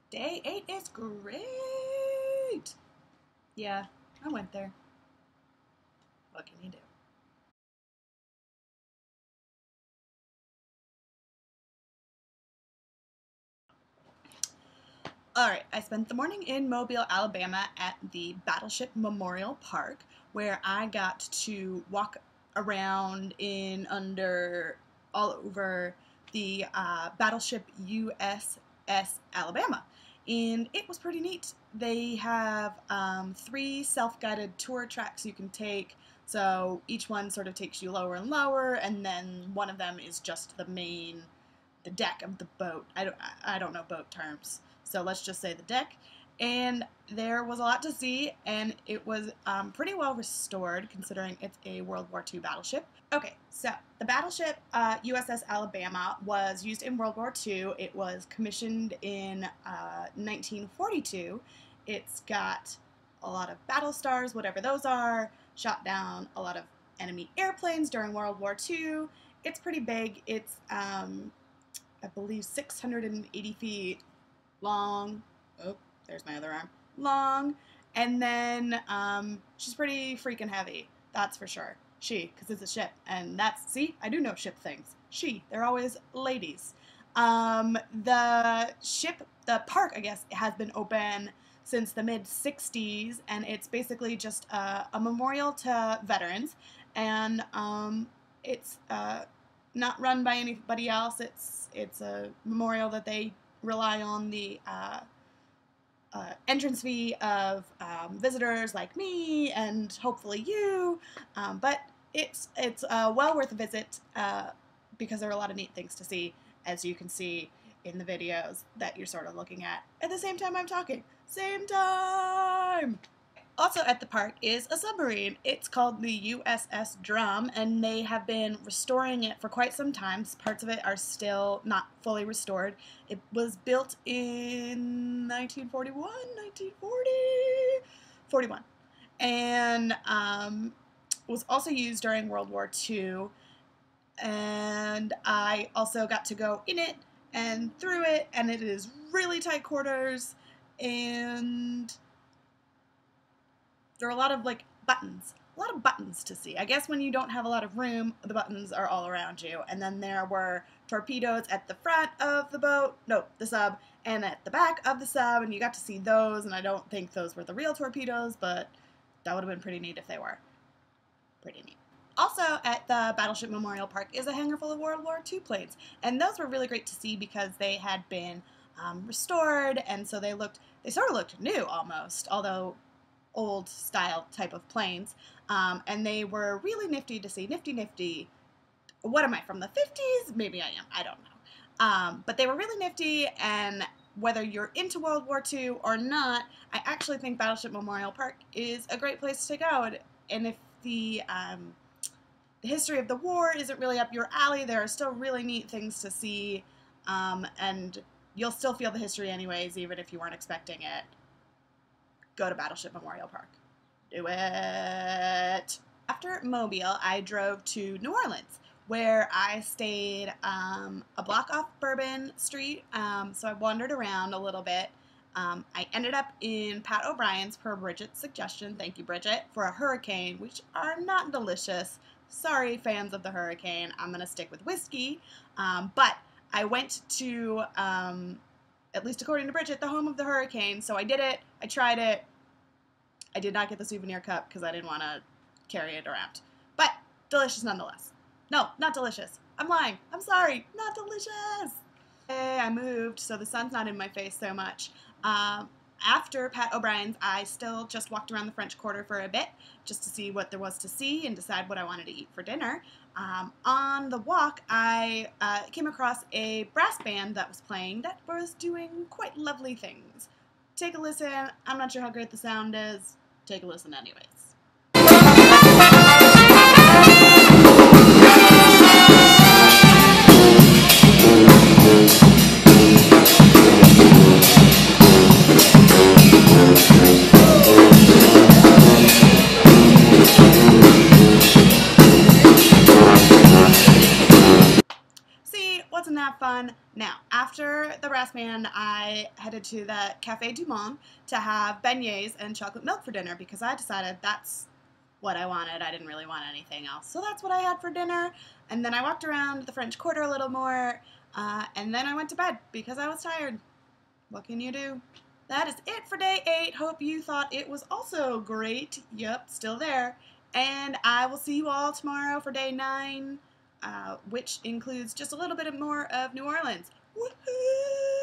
Day 8 is great. Yeah, I went there. What can you do? Alright, I spent the morning in Mobile, Alabama at the Battleship Memorial Park, where I got to walk around in under all over the Battleship USS Alabama. And it was pretty neat. They have 3 self-guided tour tracks you can take, so each one sort of takes you lower and lower, and then one of them is just the deck of the boat. I don't know boat terms, so let's just say the deck. And there was a lot to see, and it was pretty well restored considering it's a World War II battleship. Okay, so the battleship USS Alabama was used in World War II. It was commissioned in 1942. It's got a lot of battle stars, whatever those are, shot down a lot of enemy airplanes during World War II. It's pretty big. It's I believe 680 feet long. Oh, there's my other arm. Long. And then she's pretty freaking heavy. That's for sure. She, because it's a ship. And that's, see, I do know ship things. She, they're always ladies. The ship, the park, I guess, has been open since the mid-60s. And it's basically just a memorial to veterans. And it's not run by anybody else. It's a memorial that they rely on the entrance fee of visitors like me and hopefully you, but it's well worth a visit because there are a lot of neat things to see, as you can see in the videos that you're sort of looking at the same time I'm talking. Same time! Also at the park is a submarine. It's called the USS Drum, and they have been restoring it for quite some time. Parts of it are still not fully restored. It was built in 41, and was also used during World War II. And I also got to go in it and through it, and it is really tight quarters, and there are a lot of buttons to see. I guess when you don't have a lot of room, the buttons are all around you. And then there were torpedoes at the front of the boat, no, the sub, and at the back of the sub, and you got to see those, and I don't think those were the real torpedoes, but that would have been pretty neat if they were. Pretty neat. Also at the Battleship Memorial Park is a hangar full of World War II planes, and those were really great to see because they had been restored, and so they sort of looked new almost, although old style type of planes, and they were really nifty to see. Nifty. What am I, from the 50s? Maybe I am. I don't know. But they were really nifty, and whether you're into World War II or not, I actually think Battleship Memorial Park is a great place to go. And if the history of the war isn't really up your alley, there are still really neat things to see, and you'll still feel the history anyways, even if you weren't expecting it. Go to Battleship Memorial Park. Do it! After Mobile, I drove to New Orleans, where I stayed a block off Bourbon Street, so I wandered around a little bit. I ended up in Pat O'Brien's, per Bridget's suggestion, thank you Bridget, for a hurricane, which are not delicious. Sorry, fans of the hurricane, I'm going to stick with whiskey, but I went to, at least according to Bridget, the home of the hurricane, so I did it, I tried it. I did not get the souvenir cup because I didn't want to carry it around, but delicious nonetheless. No, not delicious. I'm lying. I'm sorry. Not delicious. Hey, I moved, so the sun's not in my face so much. After Pat O'Brien's, I still just walked around the French Quarter for a bit just to see what there was to see and decide what I wanted to eat for dinner. On the walk, I came across a brass band that was playing that was doing quite lovely things. Take a listen. I'm not sure how great the sound is. Take a listen anyways. See, wasn't that fun? Now, after after the Brass Band, I headed to the Café du Monde to have beignets and chocolate milk for dinner because I decided that's what I wanted. I didn't really want anything else. So that's what I had for dinner. And then I walked around the French Quarter a little more. And then I went to bed because I was tired. What can you do? That is it for day 8. Hope you thought it was also great. Yep, still there. And I will see you all tomorrow for day 9, which includes just a little bit more of New Orleans. Woohoo!